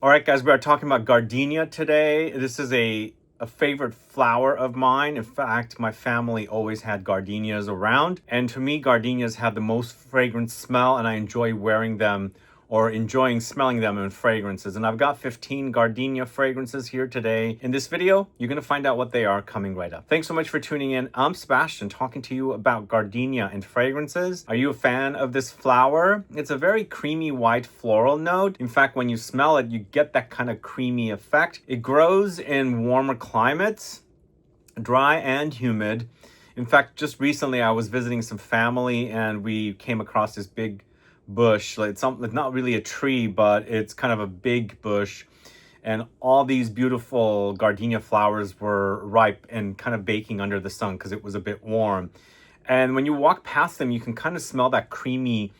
All right, guys, we are talking about gardenia today. This is a favorite flower of mine. In fact, my family always had gardenias around. And to me, gardenias have the most fragrant smell, and I enjoy wearing them or enjoying smelling them in fragrances. And I've got 15 gardenia fragrances here today. In this video, you're gonna find out what they are coming right up. Thanks so much for tuning in. I'm Sebastian, talking to you about gardenia and fragrances. Are you a fan of this flower? It's a very creamy white floral note. In fact, when you smell it, you get that kind of creamy effect. It grows in warmer climates, dry and humid. In fact, just recently I was visiting some family and we came across this big bush. It's not really a tree, but it's kind of a big bush, and all these beautiful gardenia flowers were ripe and kind of baking under the sun because it was a bit warm. And when you walk past them, you can kind of smell that creamy,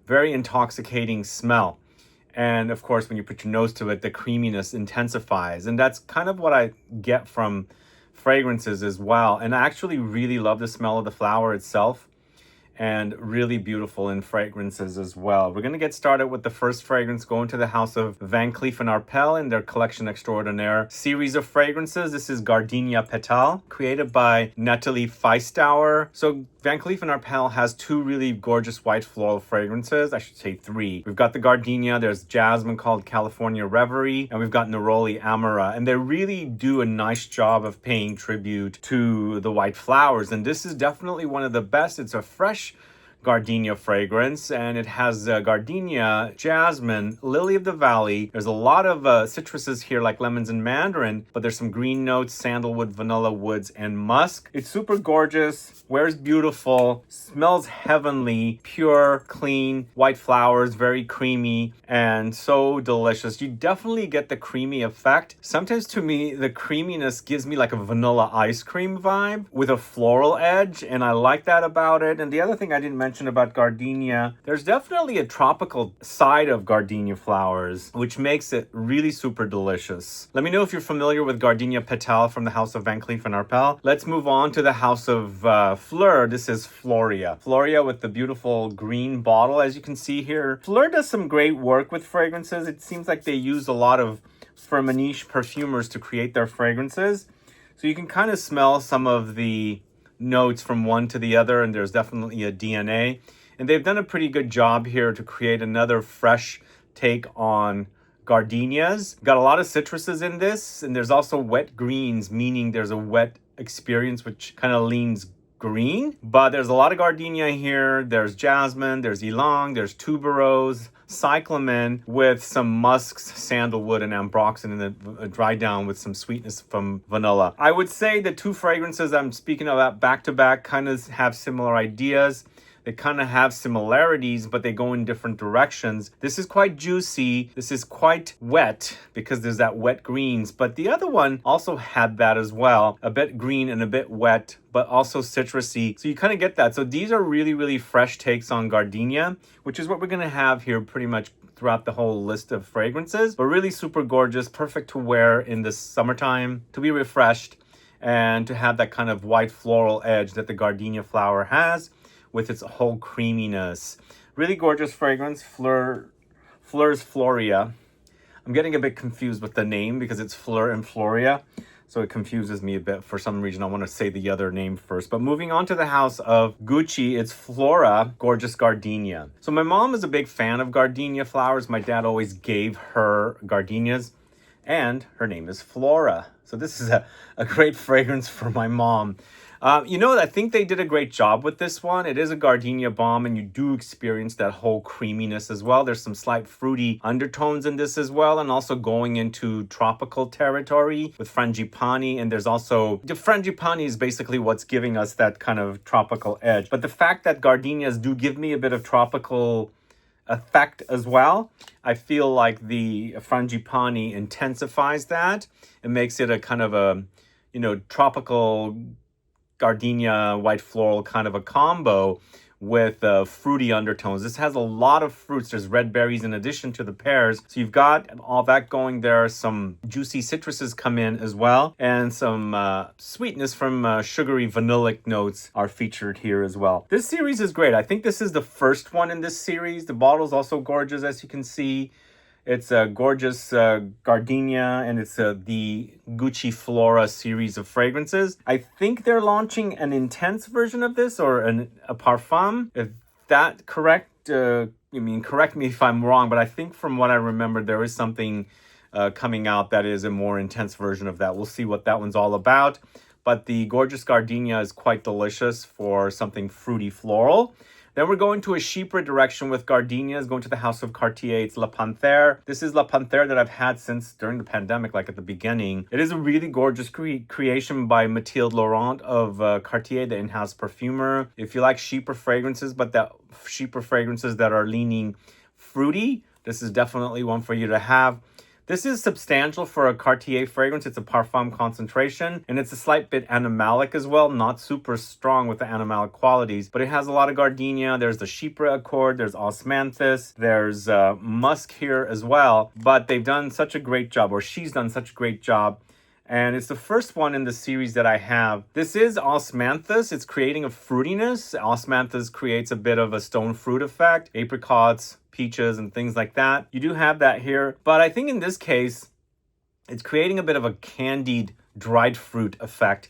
very intoxicating smell. And of course, when you put your nose to it, the creaminess intensifies. And that's kind of what I get from fragrances as well. And I actually really love the smell of the flower itself, and really beautiful in fragrances as well. We're gonna get started with the first fragrance, going to the house of Van Cleef & Arpels in their Collection Extraordinaire series of fragrances. This is Gardenia Petale, created by Nathalie Feistauer. So Van Cleef & Arpels has two really gorgeous white floral fragrances. I should say three. We've got the gardenia, there's Jasmine called California Reverie, and we've got Neroli Amara. And they really do a nice job of paying tribute to the white flowers. And this is definitely one of the best. It's a fresh gardenia fragrance, and it has gardenia, jasmine, lily of the valley. There's a lot of citruses here like lemons and mandarin, but there's some green notes, sandalwood, vanilla woods, and musk. It's super gorgeous, wears beautiful, smells heavenly, pure, clean, white flowers, very creamy, and so delicious. You definitely get the creamy effect. Sometimes to me, the creaminess gives me like a vanilla ice cream vibe with a floral edge, and I like that about it. And the other thing I didn't mention about gardenia, there's definitely a tropical side of gardenia flowers, which makes it really super delicious. Let me know if you're familiar with Gardenia Petale from the house of Van Cleef & Arpels. Let's move on to the house of FLEUR. This is FLORIA. FLORIA with the beautiful green bottle, as you can see here. FLEUR does some great work with fragrances. It seems like they use a lot of Firmenich perfumers to create their fragrances. So you can kind of smell some of the notes from one to the other, and there's definitely a DNA. And they've done a pretty good job here to create another fresh take on gardenias. Got a lot of citruses in this, and there's also wet greens, meaning there's a wet experience which kind of leans green. But there's a lot of gardenia here. There's jasmine, there's ylang, there's tuberose, cyclamen with some musks, sandalwood, and ambroxan, and a dry down with some sweetness from vanilla. I would say the two fragrances I'm speaking about back to back kind of have similar ideas. They kind of have similarities, but they go in different directions. This is quite juicy. This is quite wet because there's that wet greens, but the other one also had that as well. A bit green and a bit wet, but also citrusy. So you kind of get that. So these are really, really fresh takes on gardenia, which is what we're going to have here pretty much throughout the whole list of fragrances, but really super gorgeous, perfect to wear in the summertime, to be refreshed, and to have that kind of white floral edge that the gardenia flower has, with its whole creaminess. Really gorgeous fragrance, FLEUR's FLORIA. I'm getting a bit confused with the name because it's FLEUR and FLORIA, so it confuses me a bit. For some reason, I want to say the other name first. But moving on to the house of Gucci, it's FLORA, Gorgeous Gardenia. So my mom is a big fan of gardenia flowers. My dad always gave her gardenias, and her name is FLORA. So this is a great fragrance for my mom. I think they did a great job with this one. It is a gardenia bomb, and you do experience that whole creaminess as well. There's some slight fruity undertones in this as well, and also going into tropical territory with Frangipani. And there's also, the Frangipani is basically what's giving us that kind of tropical edge. But the fact that gardenias do give me a bit of tropical effect as well, I feel like the Frangipani intensifies that. It makes it a kind of a, tropical gardenia white floral kind of a combo with fruity undertones. This has a lot of fruits. There's red berries in addition to the pears. So you've got all that going there. Some juicy citruses come in as well. And some sweetness from sugary vanillic notes are featured here as well. This series is great. I think this is the first one in this series. The bottle's also gorgeous, as you can see. It's a gorgeous gardenia, and it's the Gucci Flora series of fragrances. I think they're launching an intense version of this, or a parfum. If that correct, correct me if I'm wrong, but I think from what I remember, there is something coming out that is a more intense version of that. We'll see what that one's all about. But the gorgeous gardenia is quite delicious for something fruity floral. Then we're going to a Chypre direction with gardenias, going to the house of Cartier. It's La Panthere. This is La Panthere that I've had since during the pandemic, like at the beginning. It is a really gorgeous creation by Mathilde Laurent of Cartier, the in-house perfumer. If you like Chypre fragrances, but that Chypre fragrances that are leaning fruity, this is definitely one for you to have. This is substantial for a Cartier fragrance. It's a parfum concentration, and it's a slight bit animalic as well, not super strong with the animalic qualities, but it has a lot of gardenia. There's the Chypre accord, there's Osmanthus, there's Musk here as well, but they've done such a great job, or she's done such a great job. And it's the first one in the series that I have. This is Osmanthus. It's creating a fruitiness. Osmanthus creates a bit of a stone fruit effect, apricots, peaches, and things like that. You do have that here. But I think in this case, it's creating a bit of a candied dried fruit effect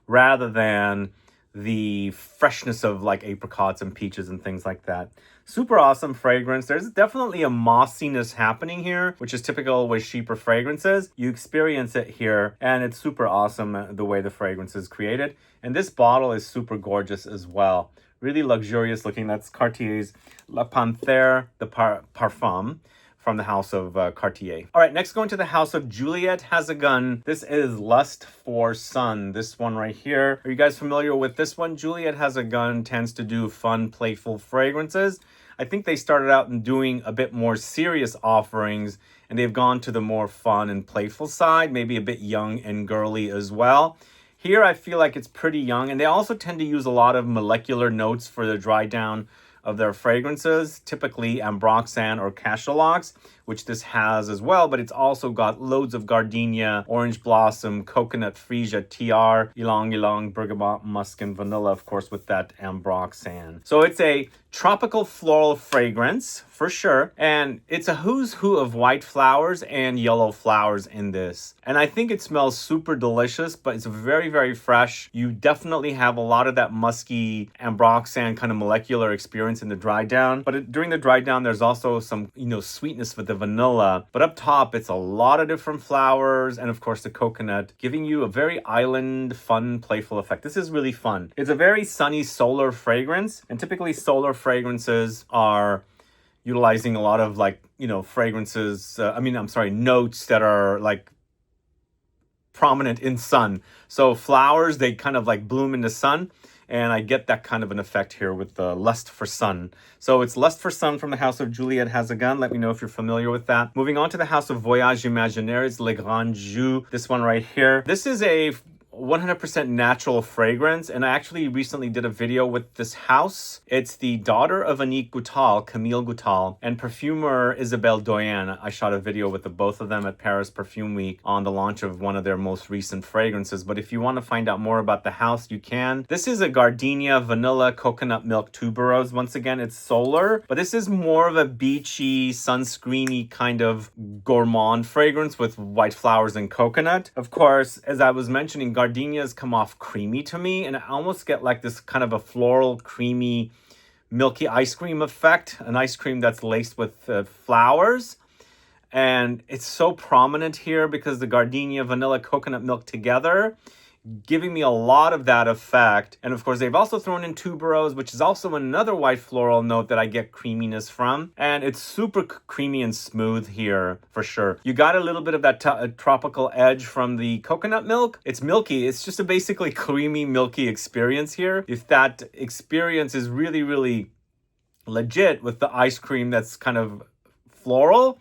rather than the freshness of like apricots and peaches and things like that. Super awesome fragrance. There's definitely a mossiness happening here, which is typical with Chypre fragrances. You experience it here, and it's super awesome the way the fragrance is created. And this bottle is super gorgeous as well. Really luxurious looking. That's Cartier's La Panthere, the Parfum, from the house of Cartier. All right, next going to the house of Juliette Has a Gun. This is Lust for Sun. This one right here. Are you guys familiar with this one? Juliette Has a Gun tends to do fun, playful fragrances. I think they started out in doing a bit more serious offerings, and they've gone to the more fun and playful side, maybe a bit young and girly as well. Here, I feel like it's pretty young, and they also tend to use a lot of molecular notes for the dry down of their fragrances, typically ambroxan or cachalox, which this has as well, but it's also got loads of gardenia, orange blossom, coconut, freesia, tiare, ylang-ylang, bergamot, musk, and vanilla, of course, with that ambroxan. So it's a tropical floral fragrance for sure, and it's a who's who of white flowers and yellow flowers in this. And I think it smells super delicious, but it's very, very fresh. You definitely have a lot of that musky ambroxan kind of molecular experience in the dry down, but during the dry down, there's also some, sweetness with the vanilla, but up top, it's a lot of different flowers, and of course the coconut, giving you a very island, fun, playful effect. This is really fun. It's a very sunny solar fragrance, and typically solar fragrances are utilizing a lot of fragrances, notes that are like prominent in sun. So flowers, they kind of like bloom in the sun. And I get that kind of an effect here with the Lust for Sun. So it's Lust for Sun from the house of Juliette Has a Gun. Let me know if you're familiar with that. Moving on to the house of Voyages Imaginaires, Le Grand Jus. This one right here. This is a 100% natural fragrance, and I actually recently did a video with this house. It's the daughter of Annick Goutal, Camille Goutal, and perfumer Isabelle Doyen. I shot a video with the both of them at Paris Perfume Week on the launch of one of their most recent fragrances. But if you want to find out more about the house, you can. This is a gardenia, vanilla, coconut milk tuberose. Once again, it's solar, but this is more of a beachy, sunscreeny kind of gourmand fragrance with white flowers and coconut. Of course, as I was mentioning, gardenias come off creamy to me, and I almost get like this kind of a floral, creamy, milky ice cream effect, an ice cream that's laced with flowers. And it's so prominent here because the gardenia, vanilla, coconut milk together, giving me a lot of that effect. And of course, they've also thrown in tuberose, which is also another white floral note that I get creaminess from. And it's super creamy and smooth here for sure. You got a little bit of that tropical edge from the coconut milk. It's milky. It's just a basically creamy, milky experience here. If that experience is really, really legit with the ice cream that's kind of floral,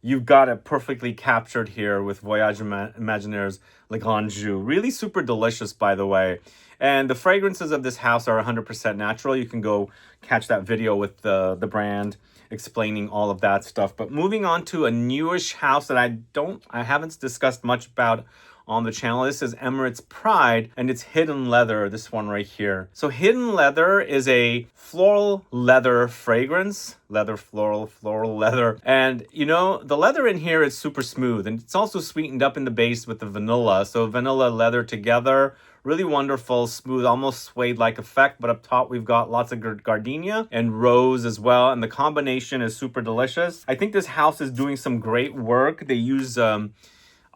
you've got it perfectly captured here with Voyages Imaginaires Le Grand Jus. Really super delicious, by the way. And the fragrances of this house are 100% natural. You can go catch that video with the brand explaining all of that stuff. But moving on to a newish house that I haven't discussed much about on the channel. This is Emirates Pride, and it's Hidden Leather, this one right here. So Hidden Leather is a floral leather fragrance. Leather, floral leather. And you know, the leather in here is super smooth, and it's also sweetened up in the base with the vanilla. So vanilla, leather together. Really wonderful, smooth, almost suede-like effect, but up top we've got lots of gardenia and rose as well, and the combination is super delicious. I think this house is doing some great work. They use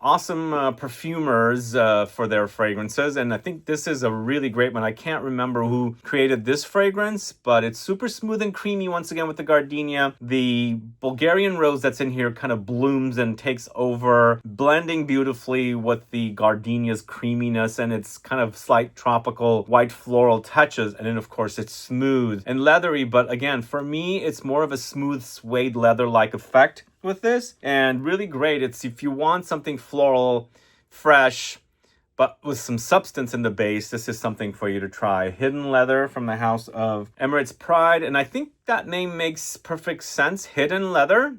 awesome perfumers for their fragrances, and I think this is a really great one. I can't remember who created this fragrance, but it's super smooth and creamy once again with the gardenia. The Bulgarian rose that's in here kind of blooms and takes over, blending beautifully with the gardenia's creaminess and its kind of slight tropical white floral touches. And then of course it's smooth and leathery, but again, for me, it's more of a smooth suede leather-like effect with this, and really great. It's if you want something floral, fresh, but with some substance in the base, this is something for you to try. Hidden Leather from the house of Emirates Pride, and I think that name makes perfect sense. Hidden Leather.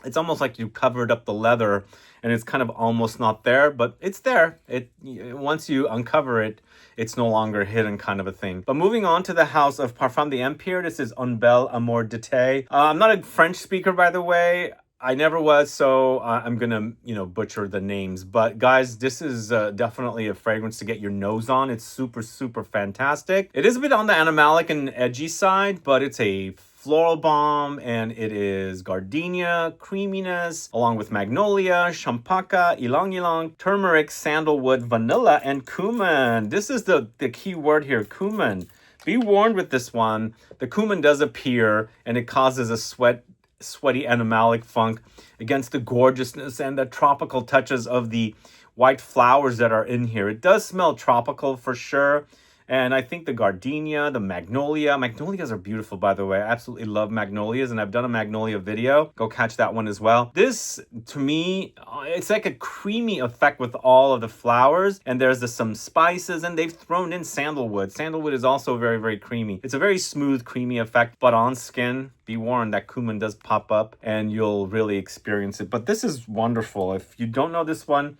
It's almost like you covered up the leather and it's kind of almost not there, but it's there. Once you uncover it, it's no longer hidden, kind of a thing. But moving on to the house of Parfum de Empire, this is Un Bel Amour d'été. I'm not a French speaker, by the way. I never was, so I'm gonna, butcher the names. But guys, this is definitely a fragrance to get your nose on. It's super, super fantastic. It is a bit on the animalic and edgy side, but it's a floral bomb, and it is gardenia, creaminess, along with magnolia, champaca, ylang-ylang, turmeric, sandalwood, vanilla, and cumin. This is the key word here, cumin. Be warned with this one. The cumin does appear, and it causes a sweaty animalic funk against the gorgeousness and the tropical touches of the white flowers that are in here. It does smell tropical for sure. And I think the gardenia, the magnolias are beautiful, by the way. I absolutely love magnolias, and I've done a magnolia video. Go catch that one as well. This, to me, it's like a creamy effect with all of the flowers, and there's some spices, and they've thrown in sandalwood. Sandalwood is also very, very creamy. It's a very smooth, creamy effect, but on skin, be warned, that cumin does pop up, and you'll really experience it. But this is wonderful. If you don't know this one,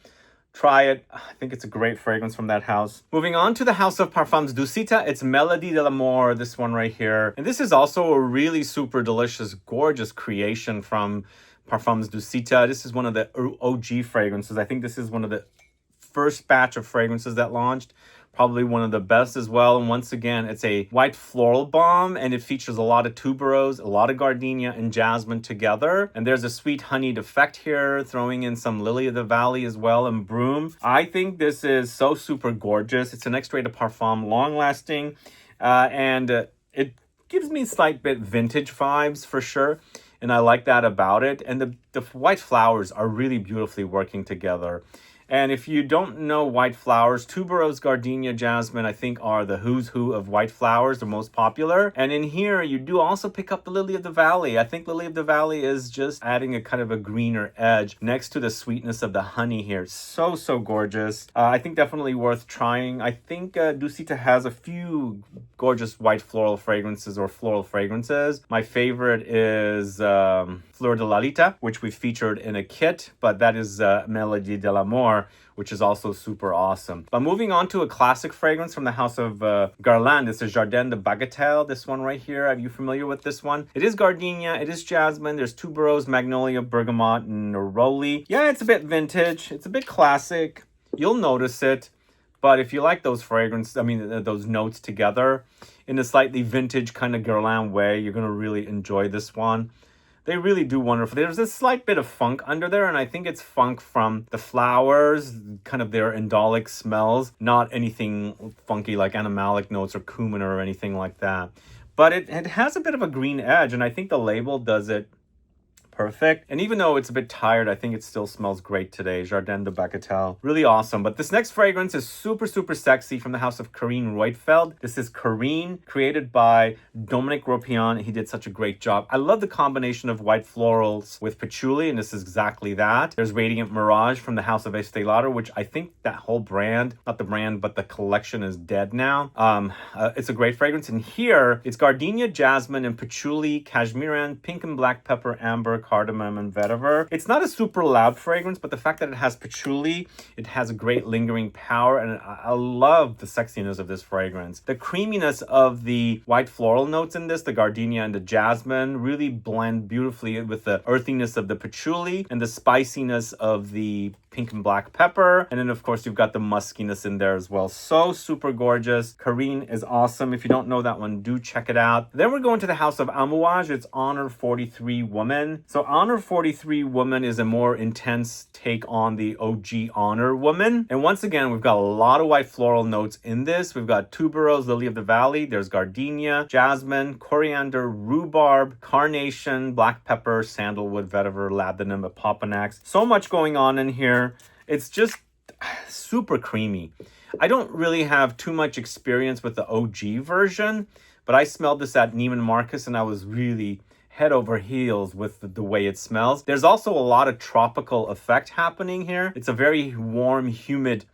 try it. I think it's a great fragrance from that house. Moving on to the house of Parfums Dusita, it's Melody de l'Amour, this one right here. And this is also a really super delicious, gorgeous creation from Parfums Dusita. This is one of the OG fragrances. I think this is one of the first batch of fragrances that launched. Probably one of the best as well. And once again, it's a white floral bomb, and it features a lot of tuberose, a lot of gardenia and jasmine together. And there's a sweet honeyed effect here, throwing in some lily of the valley as well and broom. I think this is so super gorgeous. It's an extrait de parfum, long lasting, and it gives me slight bit vintage vibes for sure. And I like that about it. And the white flowers are really beautifully working together. And if you don't know white flowers, tuberose, gardenia, jasmine, I think are the who's who of white flowers, the most popular. And in here, you do also pick up the lily of the valley. I think lily of the valley is just adding a kind of a greener edge next to the sweetness of the honey here. So, so gorgeous. I think definitely worth trying. I think Dusita has a few gorgeous white floral fragrances or floral fragrances. My favorite is Fleur de Lalita, which we featured in a kit, but that is Melody de l'Amour, which is also super awesome. But moving on to a classic fragrance from the house of Guerlain. This is Jardin de Bagatelle, this one right here. Are you familiar with this one? It is gardenia, it is jasmine, there's tuberose, magnolia, bergamot, and neroli. Yeah, it's a bit vintage, it's a bit classic. You'll notice it. But if you like those fragrances, those notes together in a slightly vintage kind of Guerlain way, you're going to really enjoy this one. They really do wonderful. There's a slight bit of funk under there, and I think it's funk from the flowers, kind of their indolic smells, not anything funky like animalic notes or cumin or anything like that. But it has a bit of a green edge, and I think the label does it perfect. And even though it's a bit tired, I think it still smells great today. Jardin de Bagatelle. Really awesome. But this next fragrance is super, super sexy from the house of Karine Roitfeld. This is Karine, created by Dominique Ropion. He did such a great job. I love the combination of white florals with patchouli, and this is exactly that. There's Radiant Mirage from the house of Estee Lauder, which I think that whole brand, not the brand, but the collection is dead now. It's a great fragrance. And here, it's gardenia, jasmine, and patchouli, cashmeran, pink and black pepper, amber, cardamom, and vetiver. It's not a super loud fragrance, but the fact that it has patchouli, it has a great lingering power, and I love the sexiness of this fragrance. The creaminess of the white floral notes in this, the gardenia and the jasmine, really blend beautifully with the earthiness of the patchouli and the spiciness of the pink and black pepper. And then of course you've got the muskiness in there as well. So super gorgeous. Carine is awesome. If you don't know that one, do check it out. Then we're going to the house of AMOUR. It's Honor 43 Woman. So Honor 43 Woman is a more intense take on the OG Honor Woman. And once again, we've got a lot of white floral notes in this. We've got tuberose, lily of the valley. There's gardenia, jasmine, coriander, rhubarb, carnation, black pepper, sandalwood, vetiver, labdanum, epopenax. So much going on in here. It's just super creamy. I don't really have too much experience with the OG version, but I smelled this at Neiman Marcus and I was really head over heels with the way it smells. There's also a lot of tropical effect happening here. It's a very warm, humid,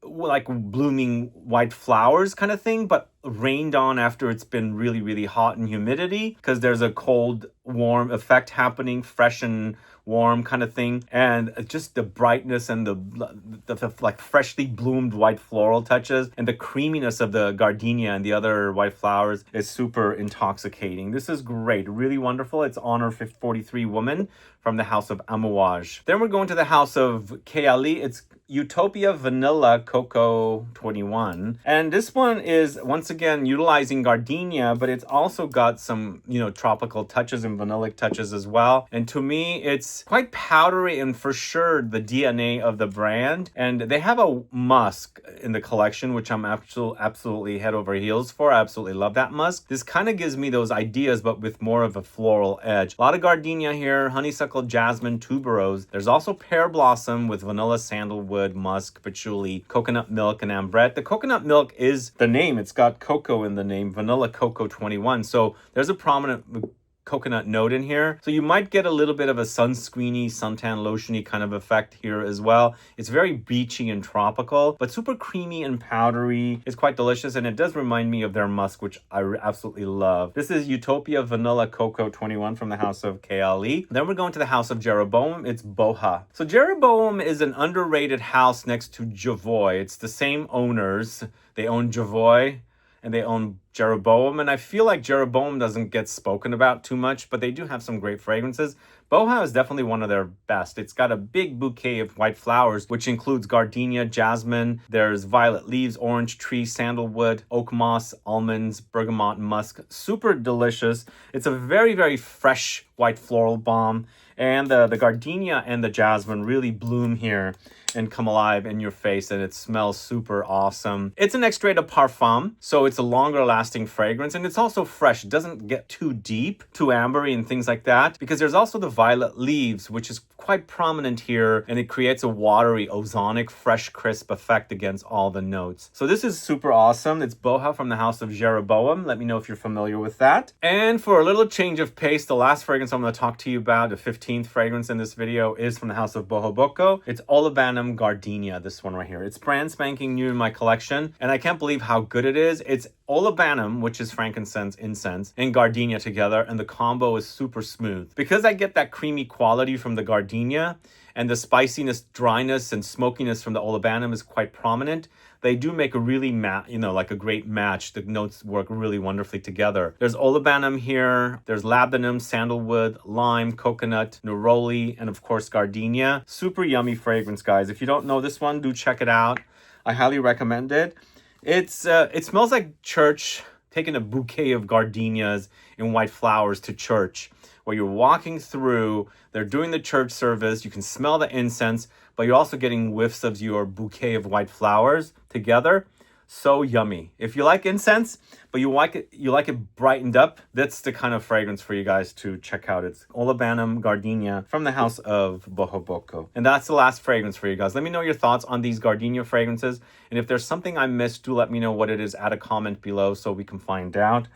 like blooming white flowers kind of thing, but rained on after it's been really, really hot and humidity, because there's a cold, warm effect happening, fresh and warm kind of thing. And just the brightness and the like freshly bloomed white floral touches and the creaminess of the gardenia and the other white flowers is super intoxicating. This is great, really wonderful. It's Honor 43 Woman from the house of AMOUR. Then we're going to the house of CLEEF. It's Utopia Vanilla Cocoa 21. And this one is once again utilizing gardenia, but it's also got some, tropical touches and vanillic touches as well. And to me, it's quite powdery and for sure the DNA of the brand. And they have a musk in the collection, which I'm absolutely head over heels for. I absolutely love that musk. This kind of gives me those ideas, but with more of a floral edge. A lot of gardenia here, honeysuckle, jasmine, tuberose. There's also pear blossom with vanilla, sandalwood, musk, patchouli, coconut milk, and ambrette. The coconut milk is the name. It's got cocoa in the name, Vanilla Cocoa 21. So there's a prominent coconut note in here. So you might get a little bit of a sunscreeny, suntan lotiony kind of effect here as well. It's very beachy and tropical, but super creamy and powdery. It's quite delicious, and it does remind me of their musk, which I absolutely love. This is Utopia Vanilla Cocoa 21 from the house of CLEEF. Then we're going to the house of Jeroboam. It's Boha. So Jeroboam is an underrated house next to Javoy. It's the same owners. They own Javoy and they own Jeroboam, and I feel like Jeroboam doesn't get spoken about too much, but they do have some great fragrances. Boha is definitely one of their best. It's got a big bouquet of white flowers, which includes gardenia, jasmine, there's violet leaves, orange tree, sandalwood, oak moss, almonds, bergamot, and musk. Super delicious. It's a very, very fresh white floral balm, and the gardenia and the jasmine really bloom here and come alive in your face, and it smells super awesome. It's an extrait de parfum, so it's a longer lasting fragrance, and it's also fresh. It doesn't get too deep, too ambery and things like that, because there's also the violet leaves, which is quite prominent here, and it creates a watery, ozonic, fresh, crisp effect against all the notes. So this is super awesome. It's Boha from the house of Jeroboam. Let me know if you're familiar with that. And for a little change of pace, the last fragrance I'm going to talk to you about, the 15th fragrance in this video, is from the house of Boho Boko. It's Olabanum Gardenia, this one right here. It's brand spanking new in my collection, and I can't believe how good it is. It's Olabanum, which is frankincense, incense, and gardenia together, and the combo is super smooth. Because I get that creamy quality from the gardenia, and the spiciness, dryness, and smokiness from the Olabanum is quite prominent, they do make a really, like a great match. The notes work really wonderfully together. There's Olabanum here, there's labdanum, sandalwood, lime, coconut, neroli, and of course gardenia. Super yummy fragrance, guys. If you don't know this one, do check it out. I highly recommend it. It smells like church, taking a bouquet of gardenias and white flowers to church, where you're walking through, they're doing the church service, you can smell the incense, but you're also getting whiffs of your bouquet of white flowers together. So yummy. If you like incense, but you like it brightened up, that's the kind of fragrance for you guys to check out. It's Olabanum Gardenia from the house of Boho Boko. And that's the last fragrance for you guys. Let me know your thoughts on these gardenia fragrances. And if there's something I missed, do let me know what it is. Add a comment below so we can find out.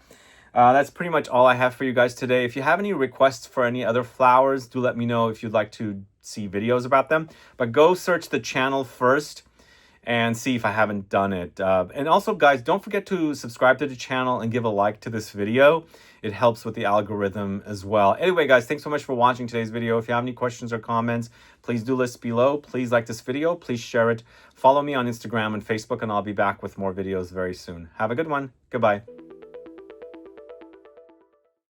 That's pretty much all I have for you guys today. If you have any requests for any other flowers, do let me know if you'd like to see videos about them. But go search the channel first and see if I haven't done it. And also, guys, don't forget to subscribe to the channel and give a like to this video. It helps with the algorithm as well. Anyway, guys, thanks so much for watching today's video. If you have any questions or comments, please do list below. Please like this video. Please share it. Follow me on Instagram and Facebook, and I'll be back with more videos very soon. Have a good one. Goodbye.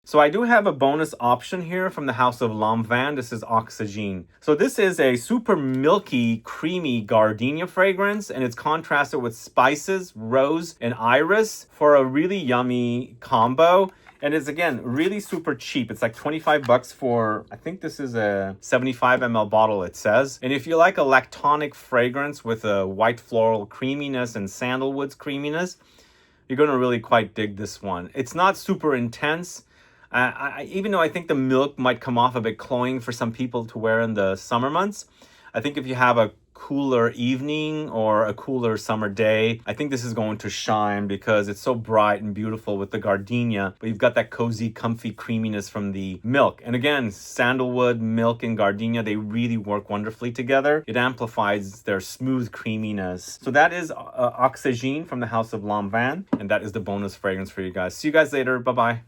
So I do have a bonus option here from the house of Lanvin. This is Oxygene. So this is a super milky, creamy gardenia fragrance, and it's contrasted with spices, rose, and iris for a really yummy combo. And it's, again, really super cheap. It's like 25 bucks for, I think this is a 75 ml bottle, it says. And if you like a lactonic fragrance with a white floral creaminess and sandalwood's creaminess, you're going to really quite dig this one. It's not super intense. Even though I think the milk might come off a bit cloying for some people to wear in the summer months, I think if you have a cooler evening or a cooler summer day, I think this is going to shine because it's so bright and beautiful with the gardenia, but you've got that cozy, comfy creaminess from the milk. And again, sandalwood, milk, and gardenia, they really work wonderfully together. It amplifies their smooth creaminess. So that is Oxygene from the house of Lanvin, and that is the bonus fragrance for you guys. See you guys later. Bye-bye.